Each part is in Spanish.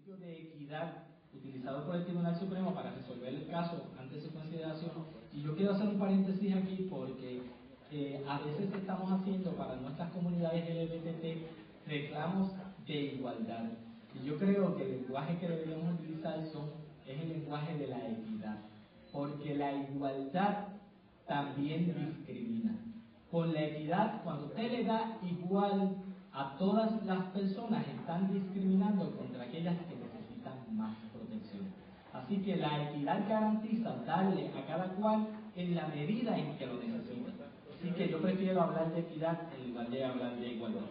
principio de equidad utilizado por el Tribunal Supremo para resolver el caso ante su consideración. Y yo quiero hacer un paréntesis aquí porque a veces estamos haciendo para nuestras comunidades LGBT reclamos de igualdad. Y yo creo que el lenguaje que deberíamos utilizar es el lenguaje de la equidad, porque la igualdad también discrimina. Con la equidad, cuando usted le da igual a todas las personas, están discriminando contra aquellas que necesitan más protección. Así que la equidad garantiza darle a cada cual en la medida en que lo necesita. Así que yo prefiero hablar de equidad en lugar de hablar de igualdad.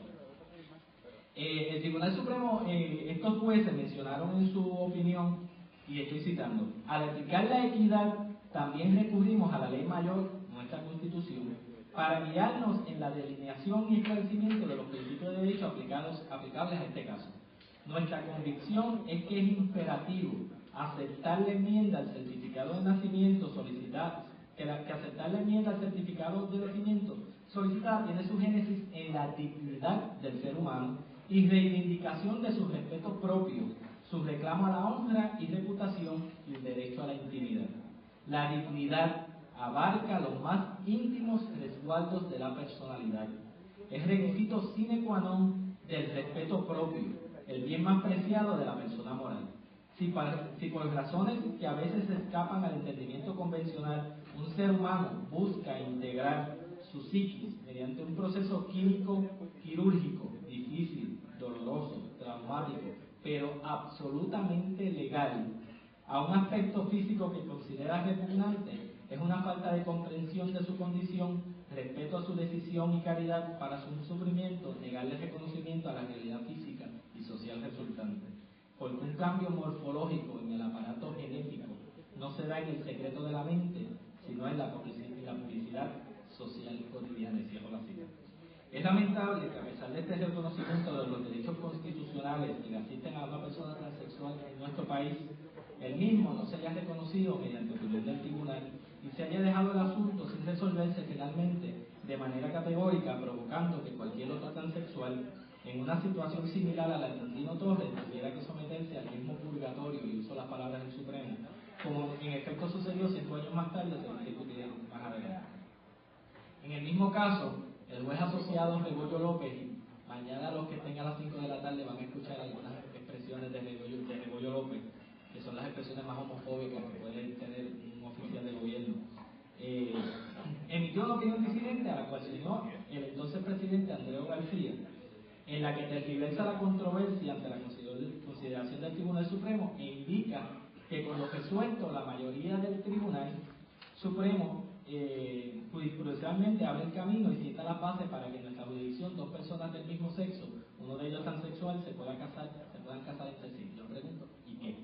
El Tribunal Supremo, estos jueces mencionaron en su opinión, y estoy citando: al aplicar la equidad, también recurrimos a la ley mayor, nuestra Constitución, para guiarnos en la delineación y esclarecimiento de los principios de derecho aplicables a este caso. Nuestra convicción es que es imperativo aceptar la enmienda al certificado de nacimiento solicitada, que aceptar la enmienda al certificado de nacimiento solicitada tiene su génesis en la dignidad del ser humano y reivindicación de su respeto propio, su reclamo a la honra y reputación y el derecho a la intimidad. La dignidad abarca los más íntimos resguardos de la personalidad. Es requisito sine qua non del respeto propio, el bien más preciado de la persona moral. Si por razones que a veces escapan al entendimiento convencional, un ser humano busca integrar su psiquis mediante un proceso químico quirúrgico difícil, doloroso, traumático, pero absolutamente legal, a un aspecto físico que considera repugnante, es una falta de comprensión de su condición, respeto a su decisión y caridad para su sufrimiento, negarle reconocimiento a la realidad física y social resultante. Porque un cambio morfológico en el aparato genético no se da en el secreto de la mente, sino en la publicidad social cotidiana. Y cierro la cita. Es lamentable que a pesar de este reconocimiento de los derechos constitucionales que le asisten a una persona transexual en nuestro país, el mismo no se haya reconocido mediante opinión del tribunal y se haya dejado el asunto sin resolverse finalmente de manera categórica, provocando que cualquier otro transexual en una situación similar a la de Tantino Torres tuviera que someterse al mismo purgatorio, y uso las palabras del Supremo, como en efecto sucedió 5 años más tarde, según discutiré más adelante. En el mismo caso, el juez asociado Rebollo López, mañana los que estén a las 5 de la tarde van a escuchar algunas expresiones de Rebollo López, que son las expresiones más homofóbicas que puede tener un oficial de gobierno. Emitió una opinión disidente a la cual se unió el entonces presidente Andreu García, en la que tergiversa la controversia ante la consideración del Tribunal Supremo e indica que con lo resuelto la mayoría del Tribunal Supremo jurisprudencialmente abre el camino y sienta las bases para que en nuestra jurisdicción dos personas del mismo sexo, uno de ellos transexual, se puedan casar entre sí. Yo pregunto, ¿y qué?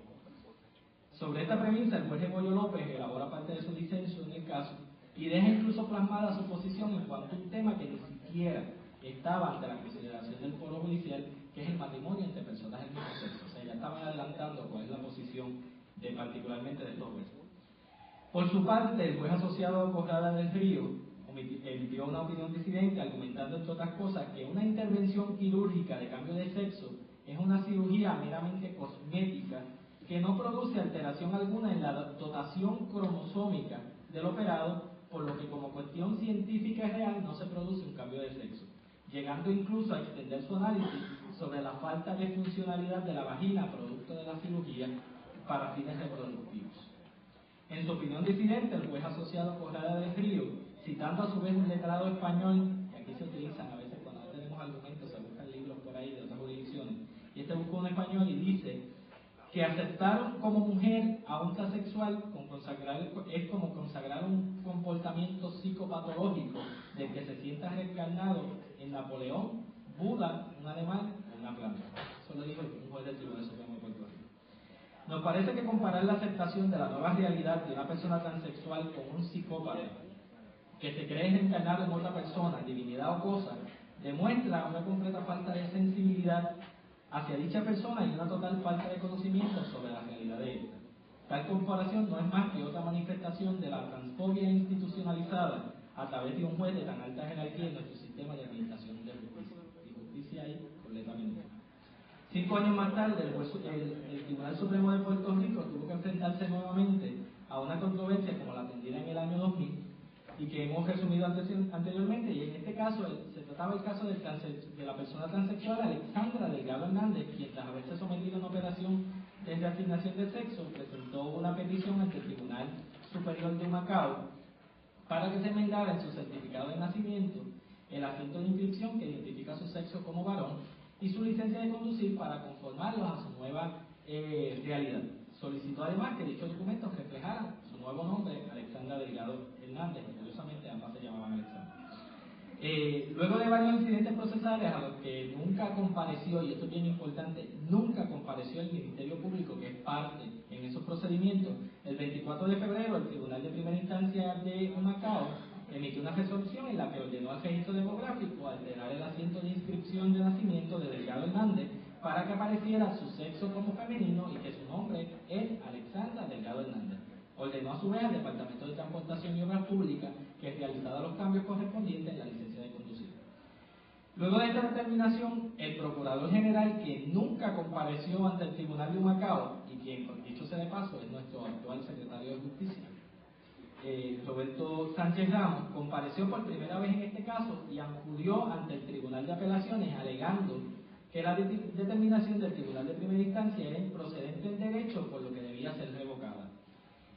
Sobre esta premisa, el juez Rebollo López elabora parte de su disenso en el caso y deja incluso plasmada su posición en cuanto a un tema que ni siquiera estaba ante la consideración del foro judicial, que es el matrimonio entre personas del mismo sexo. O sea, ya estaban adelantando cuál es la posición particularmente de estos jueces. Por su parte, el juez asociado Corrada del Río emitió una opinión disidente argumentando, entre otras cosas, que una intervención quirúrgica de cambio de sexo es una cirugía meramente cosmética que no produce alteración alguna en la dotación cromosómica del operado, por lo que como cuestión científica y real no se produce un cambio de sexo, llegando incluso a extender su análisis sobre la falta de funcionalidad de la vagina producto de la cirugía para fines reproductivos. En su opinión disidente, el juez asociado Corrada del Río, citando a su vez un letrado español, y aquí se utilizan a veces cuando no tenemos argumentos, se buscan libros por ahí de otras jurisdicciones, y este buscó un español y dice que aceptar como mujer a un transexual es como consagrar un comportamiento psicopatológico del que se sienta reencarnado en Napoleón, Buda, un animal o una planta. Eso lo dijo un juez del Tribunal Supremo de Puerto Rico. Nos parece que comparar la aceptación de la nueva realidad de una persona transexual con un psicópata que se cree reencarnado en otra persona, divinidad o cosa, demuestra una completa falta de sensibilidad hacia dicha persona y una total falta de conocimiento sobre la realidad de esta. Tal comparación no es más que otra manifestación de la transfobia institucionalizada a través de un juez de tan alta jerarquía en nuestro sistema de administración de justicia. Y justicia ahí completamente. 5 años más tarde, el nuevamente a una controversia como la atendida en el año 2000 y que hemos resumido anteriormente, y en este caso se trataba el caso de la persona transexual Alexandra Delgado Hernández, quien tras haberse sometido a una operación de reasignación de sexo presentó una petición ante el Tribunal Superior de Humacao para que se enmendara en su certificado de nacimiento el acento de inscripción que identifica su sexo como varón y su licencia de conducir para conformarlos a su nueva realidad. Solicitó además que dichos documentos reflejaran su nuevo nombre, Alexandra Delgado Hernández, y curiosamente ambas se llamaban Alexandra. Luego de varios incidentes procesales a los que nunca compareció, y esto es bien importante, nunca compareció el Ministerio Público, que es parte en esos procedimientos, el 24 de febrero el Tribunal de Primera Instancia de Humacao emitió una resolución en la que ordenó al registro demográfico alterar el asiento de inscripción de nacimiento de Delgado Hernández para que apareciera su sexo como femenino y que su nombre es Alexandra Delgado Hernández. Ordenó a su vez al Departamento de Transportación y Obras Públicas que realizara los cambios correspondientes en la licencia de conducir. Luego de esta determinación, el Procurador General, que nunca compareció ante el Tribunal de Humacao y quien, dicho sea de paso, es nuestro actual Secretario de Justicia, Roberto Sánchez Ramos, compareció por primera vez en este caso y acudió ante el Tribunal de Apelaciones alegando que la determinación del Tribunal de Primera Instancia era improcedente en derecho, por lo que debía ser revocada.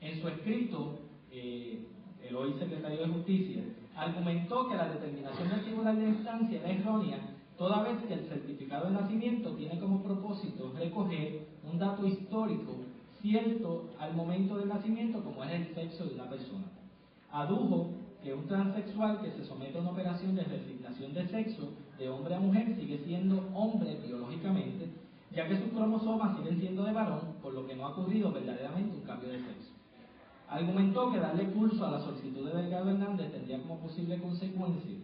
En su escrito, el hoy Secretario de Justicia argumentó que la determinación del Tribunal de Instancia era errónea, toda vez que el certificado de nacimiento tiene como propósito recoger un dato histórico cierto al momento del nacimiento, como es el sexo de una persona. Adujo que un transexual que se somete a una operación de reasignación de sexo de hombre a mujer sigue siendo hombre biológicamente, ya que sus cromosomas siguen siendo de varón, por lo que no ha ocurrido verdaderamente un cambio de sexo. Argumentó que darle curso a la solicitud de Delgado Hernández tendría como posible consecuencia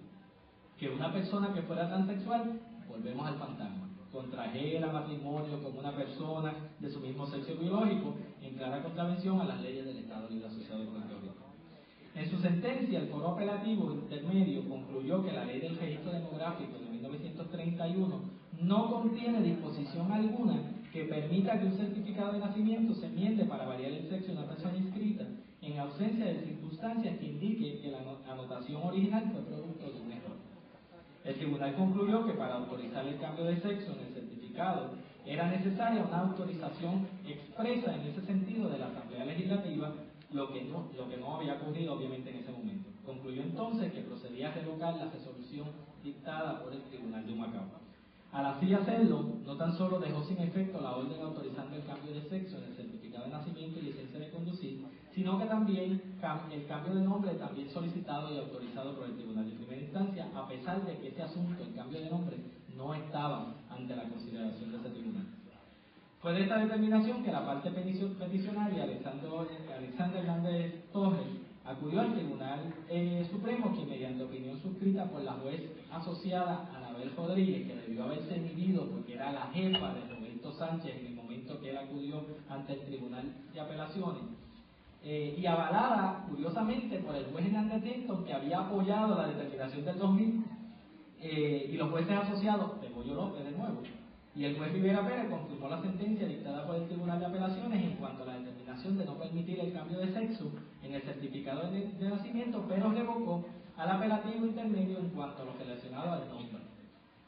que una persona que fuera transexual, volvemos al fantasma, contrajera matrimonio con una persona de su mismo sexo biológico, en clara contravención a las leyes del Estado Libre Asociado de Puerto Rico. En su sentencia, el Foro Apelativo Intermedio concluyó que la Ley del Registro Demográfico de 1931 no contiene disposición alguna que permita que un certificado de nacimiento se enmiende para variar el sexo de una persona inscrita, en ausencia de circunstancias que indique que la anotación original fue producto de un error. El tribunal concluyó que para autorizar el cambio de sexo en el certificado era necesaria una autorización expresa en ese sentido de la Asamblea Legislativa, lo que no había ocurrido obviamente en ese momento. Concluyó entonces que procedía a revocar la resolución dictada por el Tribunal de Humacao. Al así hacerlo, no tan solo dejó sin efecto la orden autorizando el cambio de sexo en el certificado de nacimiento y licencia de conducir, sino que también el cambio de nombre también solicitado y autorizado por el Tribunal de Primera Instancia, a pesar de que ese asunto, el cambio de nombre, no estaba ante la consideración de ese tribunal. Fue de esta determinación que la parte peticionaria, Alexandra Hernández Torres, acudió al Tribunal Supremo, que mediante opinión suscrita por la juez asociada Anabel Rodríguez, que debió haberse inhibido porque era la jefa de Roberto Sánchez en el momento que él acudió ante el Tribunal de Apelaciones, y avalada curiosamente por el juez Hernández Tinton, que había apoyado la determinación del 2000, y los jueces asociados de Goyo López de nuevo, y el juez Rivera Pérez confirmó la sentencia dictada por el Tribunal de Apelaciones en cuanto a la determinación de no permitir el cambio de sexo en el certificado de nacimiento, pero revocó al apelativo intermedio en cuanto a lo relacionado al nombre.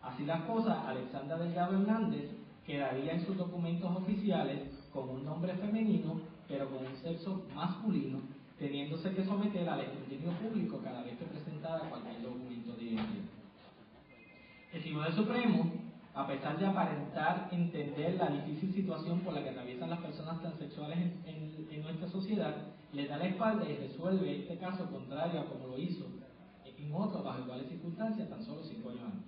Así las cosas, Alexandra Delgado Hernández quedaría en sus documentos oficiales con un nombre femenino, pero con un sexo masculino, teniéndose que someter al escrutinio público cada vez que presentara cualquier documento de identidad. El Tribunal Supremo, a pesar de aparentar entender la difícil situación por la que atraviesan las personas transexuales en nuestra sociedad, le da la espalda y resuelve este caso contrario a como lo hizo en otros bajo iguales circunstancias tan solo 5 años antes.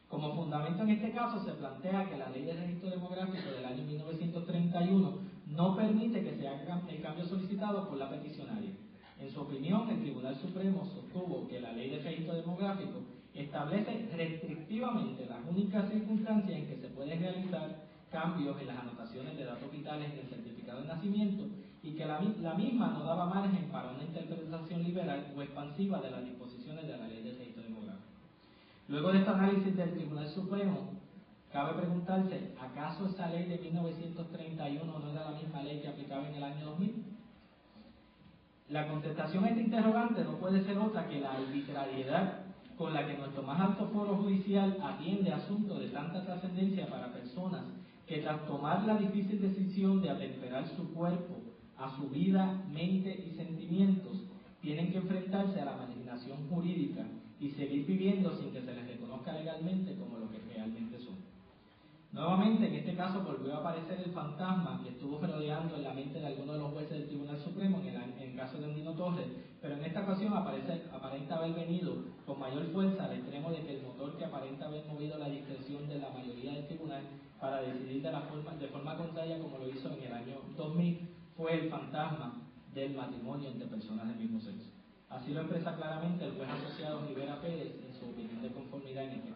Como fundamento en este caso se plantea que la Ley de Registro Demográfico del año 1931 no permite que se haga el cambio solicitado por la peticionaria. En su opinión, el Tribunal Supremo sostuvo que la Ley de Registro Demográfico establece restrictivamente las únicas circunstancias en que se pueden realizar cambios en las anotaciones de datos vitales en el certificado de nacimiento y que la misma no daba margen para una interpretación liberal o expansiva de las disposiciones de la Ley de Registro Demográfico. Luego de este análisis del Tribunal Supremo, cabe preguntarse, ¿acaso esa ley de 1931 no era la misma ley que aplicaba en el año 2000? La contestación a este interrogante no puede ser otra que la arbitrariedad con la que nuestro más alto foro judicial atiende asuntos de tanta trascendencia para personas que tras tomar la difícil decisión de atemperar su cuerpo a su vida, mente y sentimientos, tienen que enfrentarse a la marginación jurídica y seguir viviendo sin que se les reconozca legalmente como lo que realmente son. Nuevamente, en este caso volvió a aparecer el fantasma que estuvo rodeando en la mente de algunos de los jueces del Tribunal Supremo en el caso de Andino Torres, pero en esta ocasión aparenta haber venido con mayor fuerza al extremo de que el motor que aparenta haber movido la discreción de la mayoría del tribunal para decidir de forma contraria como lo hizo en el año 2000 fue el fantasma del matrimonio entre personas del mismo sexo. Así lo expresa claramente el juez asociado Rivera Pérez en su opinión de conformidad en este